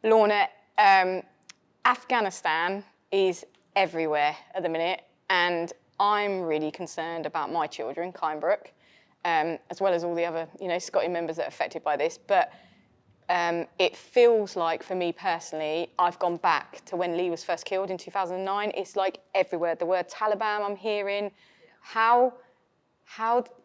Lorna, Afghanistan is everywhere at the minute, and I'm really concerned about my children, Kai and Brooke, as well as all the other, Scotty members that are affected by this. But it feels like, for me personally, I've gone back to when Lee was first killed in 2009. It's like everywhere. The word Taliban I'm hearing. How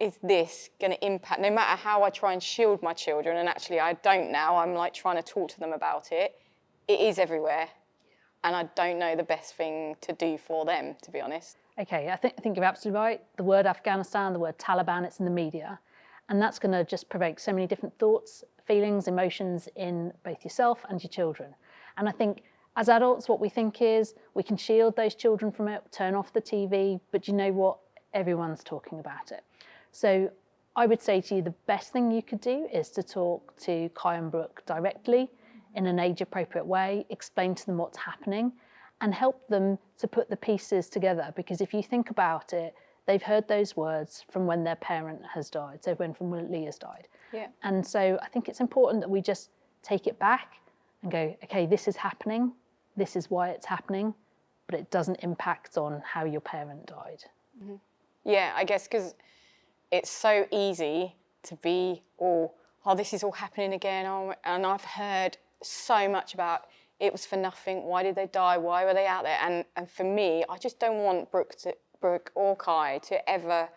is this going to impact, no matter how I try and shield my children, and actually I don't now, I'm like trying to talk to them about it, it is everywhere. And I don't know the best thing to do for them, to be honest. Okay, I think you're absolutely right. The word Afghanistan, the word Taliban, it's in the media. And that's going to just provoke so many different thoughts, feelings, emotions in both yourself and your children. And I think as adults, what we think is we can shield those children from it, turn off the TV, but you know what? Everyone's talking about it. So I would say to you, the best thing you could do is to talk to Kai and Brooke directly in an age-appropriate way, explain to them what's happening, and help them to put the pieces together. Because if you think about it, they've heard those words from when their parent has died, so from when Lee has died. Yeah. And so I think it's important that we just take it back and go, okay, this is happening, this is why it's happening, but it doesn't impact on how your parent died. Mm-hmm. Yeah, I guess because it's so easy to be all, oh, this is all happening again. Oh, and I've heard so much about it was for nothing. Why did they die? Why were they out there? And for me, I just don't want Brooke or Kai to ever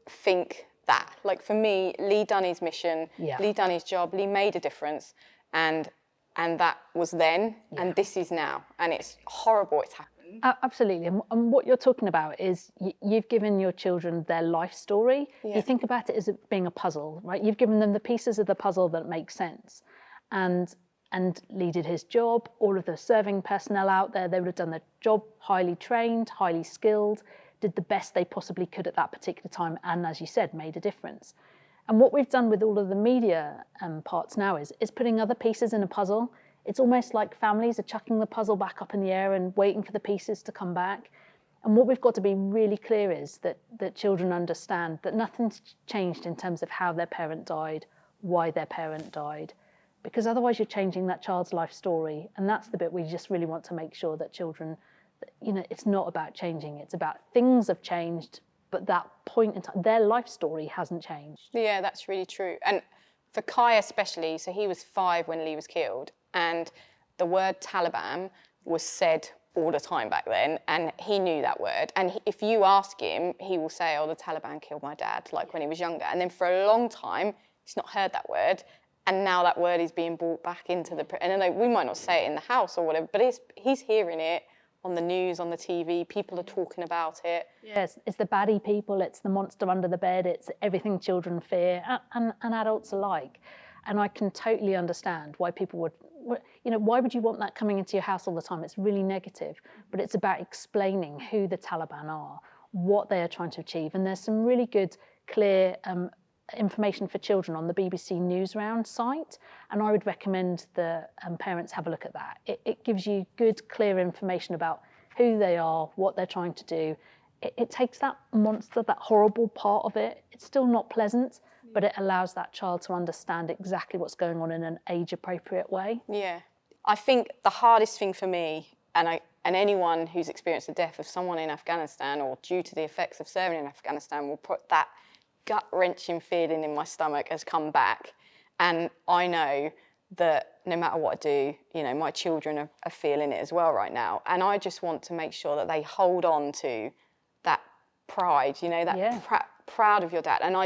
think that. Like, for me, Lee done his mission. Yeah. Lee done his job. Lee made a difference. And that was then, and this is now. And it's horrible it's happened. Absolutely. And what you're talking about is you've given your children their life story. Yeah. You think about it as it being a puzzle, right? You've given them the pieces of the puzzle that make sense. And Lee did his job. All of the serving personnel out there, they would have done their job, highly trained, highly skilled, did the best they possibly could at that particular time, and as you said, made a difference. And what we've done with all of the media parts now is putting other pieces in a puzzle. It's almost like families are chucking the puzzle back up in the air and waiting for the pieces to come back. And what we've got to be really clear is that children understand that nothing's changed in terms of how their parent died, why their parent died, because otherwise you're changing that child's life story. And that's the bit we just really want to make sure that children, it's not about changing, it's about things have changed, but that point in time, their life story hasn't changed. Yeah, that's really true. And for Kai especially, so he was 5 when Lee was killed, and the word Taliban was said all the time back then, and he knew that word. And if you ask him, he will say, oh, the Taliban killed my dad, like when he was younger. And then for a long time, he's not heard that word. And now that word is being brought back into and I know we might not say it in the house or whatever, but he's hearing it on the news, on the TV, people are talking about it. Yes, it's the baddie people, it's the monster under the bed, it's everything children fear, and adults alike. And I can totally understand why people would, why would you want that coming into your house all the time? It's really negative, but it's about explaining who the Taliban are, what they are trying to achieve. And there's some really good, clear information for children on the BBC Newsround site, and I would recommend the parents have a look at that. It gives you good, clear information about who they are, what they're trying to do. It takes that monster, that horrible part of it. It's still not pleasant, but it allows that child to understand exactly what's going on in an age-appropriate way. Yeah. I think the hardest thing for me, and anyone who's experienced the death of someone in Afghanistan or due to the effects of serving in Afghanistan will put that gut-wrenching feeling in my stomach has come back. And I know that no matter what I do, my children are feeling it as well right now. And I just want to make sure that they hold on to that pride, proud of your dad. And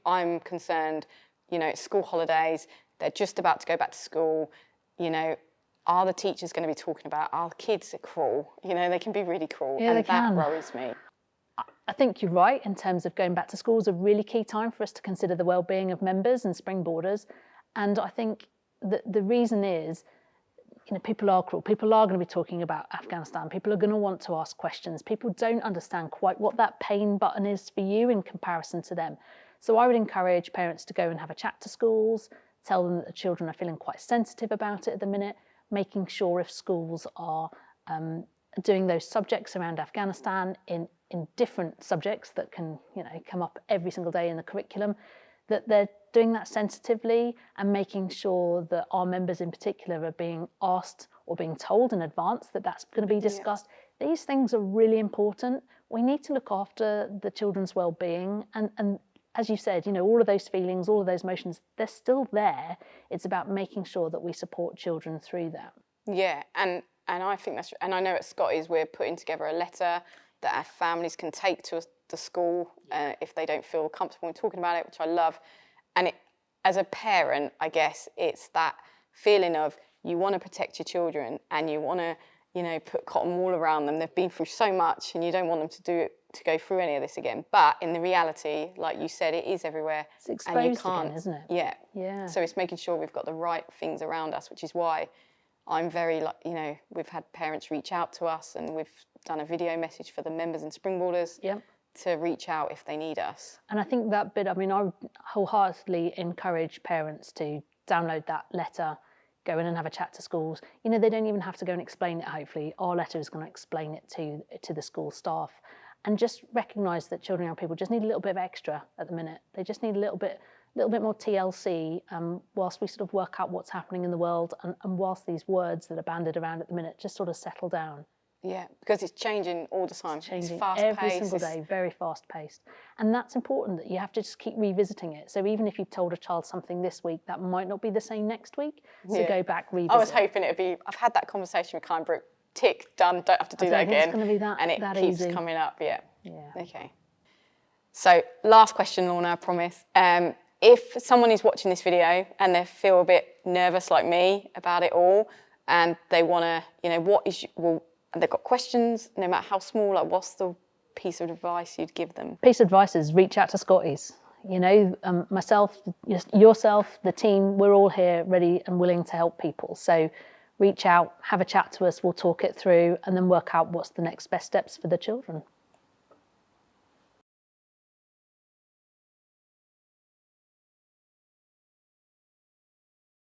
I'm concerned, it's school holidays, they're just about to go back to school, are the teachers going to be talking about, our kids are cruel? They can be really cruel, yeah, and that worries me. I think you're right in terms of going back to school is a really key time for us to consider the well-being of members and springboarders. And I think that the reason is, people are cruel. People are going to be talking about Afghanistan. People are going to want to ask questions. People don't understand quite what that pain button is for you in comparison to them. So I would encourage parents to go and have a chat to schools, tell them that the children are feeling quite sensitive about it at the minute, making sure if schools are doing those subjects around Afghanistan in different subjects that can come up every single day in the curriculum, that they're doing that sensitively and making sure that our members in particular are being asked or being told in advance that that's going to be discussed. Yeah. These things are really important. We need to look after the children's well-being, and as you said, you know, all of those feelings, all of those emotions, they're still there. It's about making sure that we support children through that. Yeah, and I think that's, and I know at Scotty's we're putting together a letter that our families can take to the school if they don't feel comfortable in talking about it, which I love. And it, as a parent, I guess it's that feeling of you want to protect your children and you want to, you know, put cotton wool around them. They've been through so much and you don't want them to go through any of this again. But in the reality, like you said, it is everywhere. It's exposed and you can't, again, isn't it? Yeah. Yeah. So it's making sure we've got the right things around us, which is why I'm very, you know, we've had parents reach out to us and we've done a video message for the members and springboarders. Yep. To reach out if they need us. And I think that bit, I mean, I would wholeheartedly encourage parents to download that letter, go in and have a chat to schools. You know, they don't even have to go and explain it, hopefully. Our letter is going to explain it to the school staff. And just recognise that children and young people just need a little bit of extra at the minute. They just need a little bit more TLC whilst we sort of work out what's happening in the world and whilst these words that are bandied around at the minute just sort of settle down. Yeah, because it's changing all the time. It's changing fast-paced. Every single day, very fast-paced. And that's important, that you have to just keep revisiting it. So even if you've told a child something this week, that might not be the same next week. So go back, revisit. I was hoping it would be, I've had that conversation with Kind Brooke, tick, done, don't have to do that again. It's going to be and it keeps easy. coming up, yeah. Yeah. Okay. So last question, Lorna, I promise. If someone is watching this video and they feel a bit nervous like me about it all, and they want to, you know, and they've got questions, no matter how small, like what's the piece of advice you'd give them? Piece of advice is reach out to Scotty's. You know, myself, yourself, the team, we're all here ready and willing to help people. So reach out, have a chat to us, we'll talk it through and then work out what's the next best steps for the children.